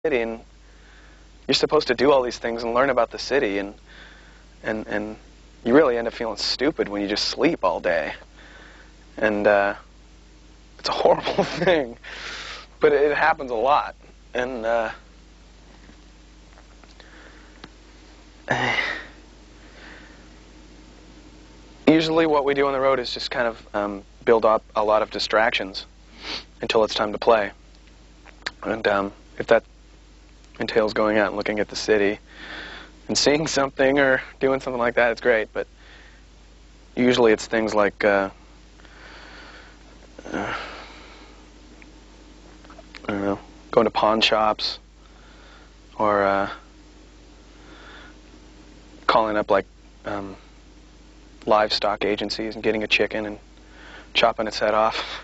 city, and you're supposed to do all these things and learn about the city, and you really end up feeling stupid when you just sleep all day. And it's a horrible thing, but it happens a lot. And usually what we do on the road is just kind of build up a lot of distractions until it's time to play. And if that entails going out and looking at the city and seeing something or doing something like that, it's great. But usually it's things like I don't know, going to pawn shops, or calling up like livestock agencies and getting a chicken and chopping its head off.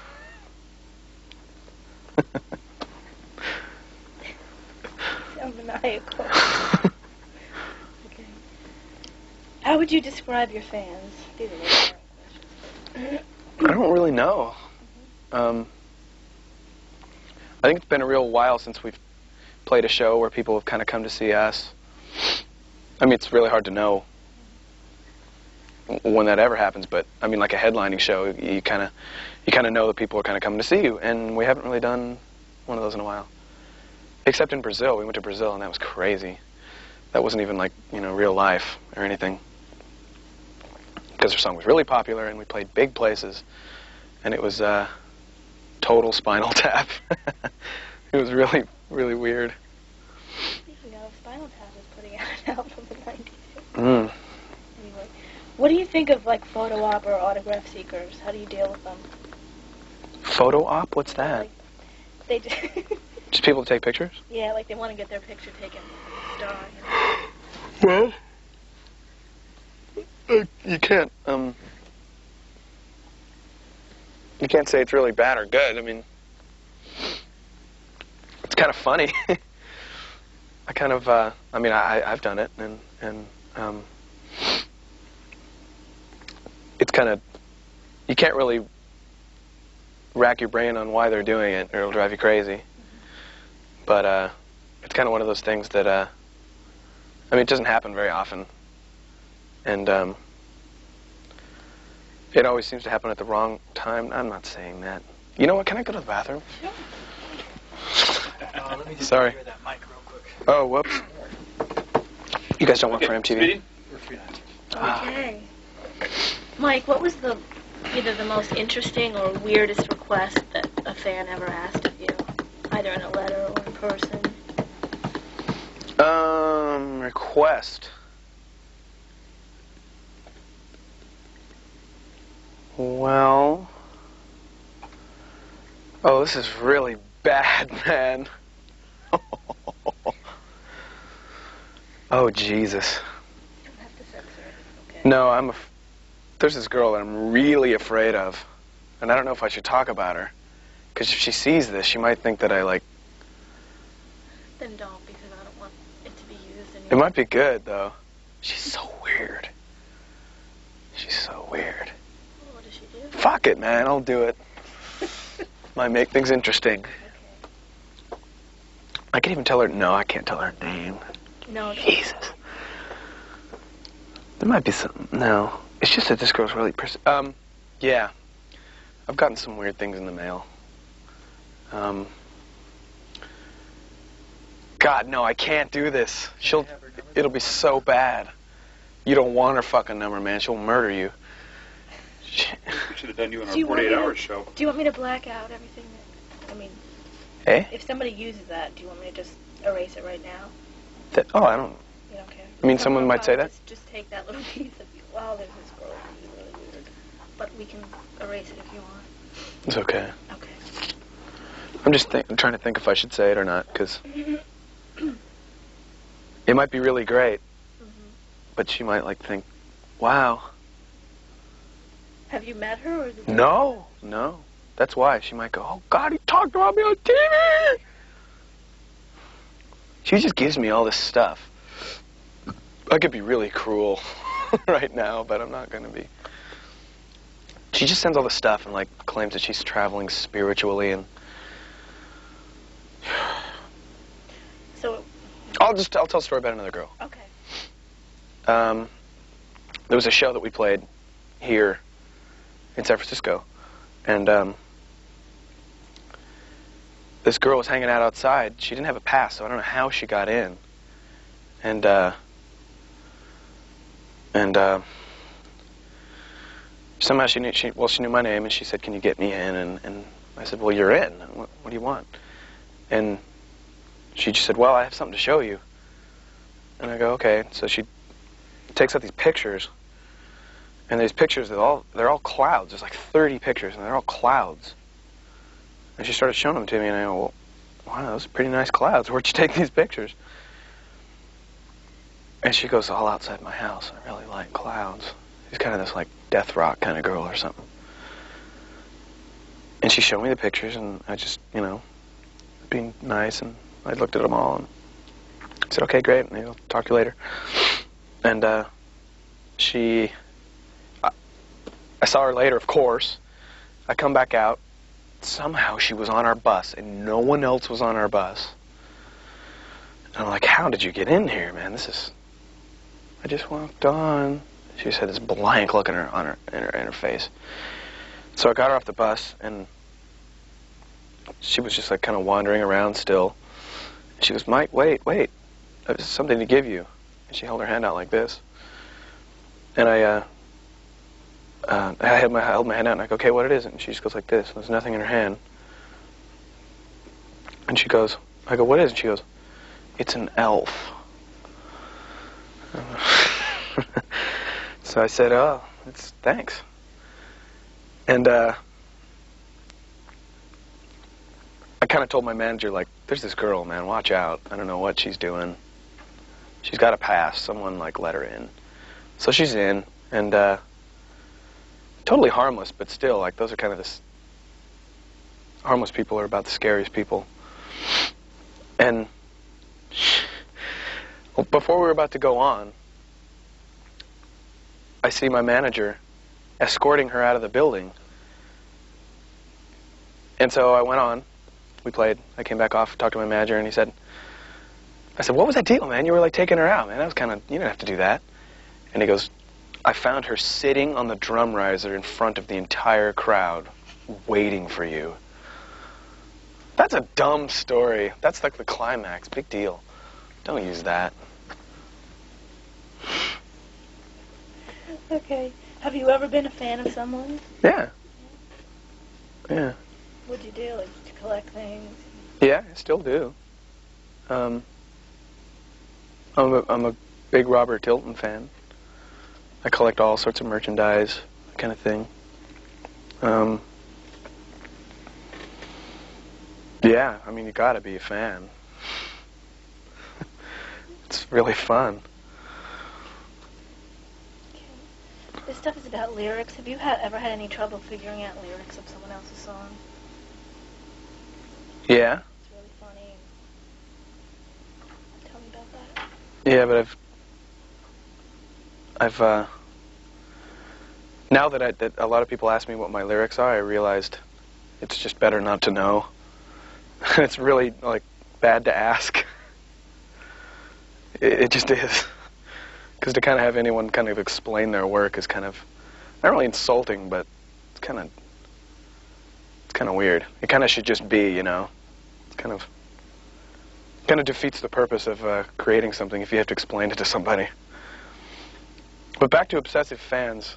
Sounds maniacal. Okay. How would you describe your fans? These are really questions. I don't really know. I think it's been a real while since we've played a show where people have kind of come to see us. I mean, it's really hard to know when that ever happens, but I mean, like a headlining show, you kind of know that people are kind of coming to see you, and we haven't really done one of those in a while. Except in Brazil. We went to Brazil, and that was crazy. That wasn't even like, you know, real life or anything, because our song was really popular, and we played big places, and it was total Spinal Tap. It was really, really weird. Speaking of, Spinal Tap is putting out an album in '96. Mm. Anyway, what do you think of like photo op or autograph seekers? How do you deal with them? Photo op? What's that? Like, they just Just people to take pictures? Yeah, like they want to get their picture taken with the star. You know? Well, you can't say it's really bad or good. I mean, it's kind of funny. I've done it, and it's kind of, you can't really rack your brain on why they're doing it, or it'll drive you crazy. But it's kind of one of those things that, I mean, it doesn't happen very often, and it always seems to happen at the wrong time. I'm not saying that. You know what? Can I go to the bathroom? Sure. Let me just Sorry. clear that mic real quick. Oh, whoops. You guys don't work for MTV? Speeding? We're free now. Okay. Mike, what was either the most interesting or weirdest request that a fan ever asked of you, either in a letter or in person? Request. Well, oh, this is really bad, man. Oh, Jesus. You don't have to censor it. Okay. No, there's this girl that I'm really afraid of, and I don't know if I should talk about her, because if she sees this, she might think that I, like... Then don't, because I don't want it to be used in It might be good, though. She's so weird. She's so weird. Well, what does she do? Fuck it, man. I'll do it. Might make things interesting. Okay. I can even tell her... No, I can't tell her name. No. Jesus. There might be some... No. It's just that this girl's really... Yeah. I've gotten some weird things in the mail. God, no, I can't do this. It'll be so bad. You don't want her fucking number, man. She'll murder you. We should have done you in Do you our want me 48-hour to- show. Do you want me to black out everything that... I mean, Hey? if somebody uses that, do you want me to just erase it right now? Oh, I don't... You don't care? I mean, someone might say that? Just take that little piece of you. Wow, there's this girl who's really weird. But we can erase it if you want. It's okay. Okay. I'm just trying to think if I should say it or not, because... It might be really great, but she might, like, think, wow. Have you met her? Or is it No. That's why. She might go, oh, God, he talked about me on TV! She just gives me all this stuff. I could be really cruel right now, but I'm not going to be. She just sends all this stuff and, like, claims that she's traveling spiritually and... So, I'll tell a story about another girl. okay. There was a show that we played here in San Francisco, and this girl was hanging out outside. She didn't have a pass, so I don't know how she got in. And somehow she knew my name, and she said, "Can you get me in?" And I said, "Well, you're in. What do you want?" And she just said, "Well, I have something to show you." And I go, "Okay." So she takes out these pictures, and these pictures, they're all clouds. There's like 30 pictures, and they're all clouds. And she started showing them to me, and I go, "Well, wow, those are pretty nice clouds. Where'd you take these pictures?" And she goes, "All outside my house. I really like clouds." She's kind of this like death rock kind of girl or something. And she showed me the pictures, and I just, being nice, and I looked at them all, and said, "Okay, great, maybe I'll talk to you later." And I saw her later, of course. I come back out. Somehow she was on our bus, and no one else was on our bus. And I'm like, "How did you get in here, man? I just walked on." She just had this blank look in her face. So I got her off the bus, and she was just like kind of wandering around still. She goes, "Mike, wait. There's something to give you." And she held her hand out like this. And I held my hand out, and I go, "Okay, what it is?" And she just goes like this. There's nothing in her hand. And she goes, I go, "What is it?" And she goes, "It's an elf." So I said, "Oh, thanks." And I kind of told my manager, like, "There's this girl, man, watch out. I don't know what she's doing. She's got a pass. Someone, like, let her in." So she's in, and totally harmless, but still, like, those are kind of harmless people are about the scariest people. And before we were about to go on, I see my manager escorting her out of the building. And so I went on. We played. I came back off, talked to my manager, and I said, "What was that deal, man? You were like taking her out, man. That was kind of, you didn't have to do that." And he goes, "I found her sitting on the drum riser in front of the entire crowd, waiting for you." That's a dumb story. That's like the climax. Big deal. Don't use that. Okay. Have you ever been a fan of someone? Yeah. What'd you do? Like, did you collect things? Yeah, I still do. I'm a big Robert Tilton fan. I collect all sorts of merchandise, that kind of thing. Yeah, I mean, you gotta be a fan. It's really fun. This stuff is about lyrics. Have you ever had any trouble figuring out lyrics of someone else's song? Yeah. It's really funny. Tell me about that. Yeah, but I've now that a lot of people ask me what my lyrics are, I realized it's just better not to know. It's really, like, bad to ask. It just is. Because to kind of have anyone kind of explain their work is kind of, not really insulting, but it's kind of weird. It kind of should just be, It's kind of defeats the purpose of creating something if you have to explain it to somebody. But back to obsessive fans.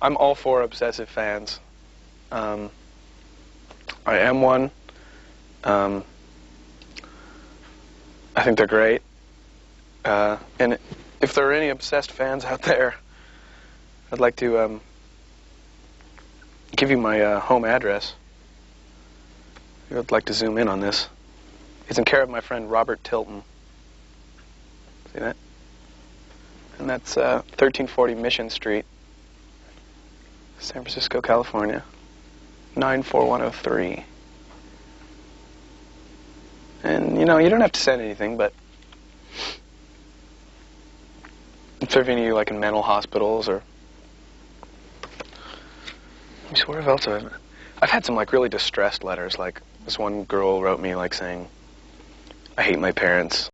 I'm all for obsessive fans. I am one. I think they're great. And if there are any obsessed fans out there, I'd like to give you my home address. I'd like to zoom in on this. It's in care of my friend Robert Tilton. See that? And that's 1340 Mission Street, San Francisco, California, 94103. And, you don't have to send anything, but I'm serving you, like, in mental hospitals, or let me see, where else I've had some, like, really distressed letters. Like, this one girl wrote me, like, saying, I hate my parents.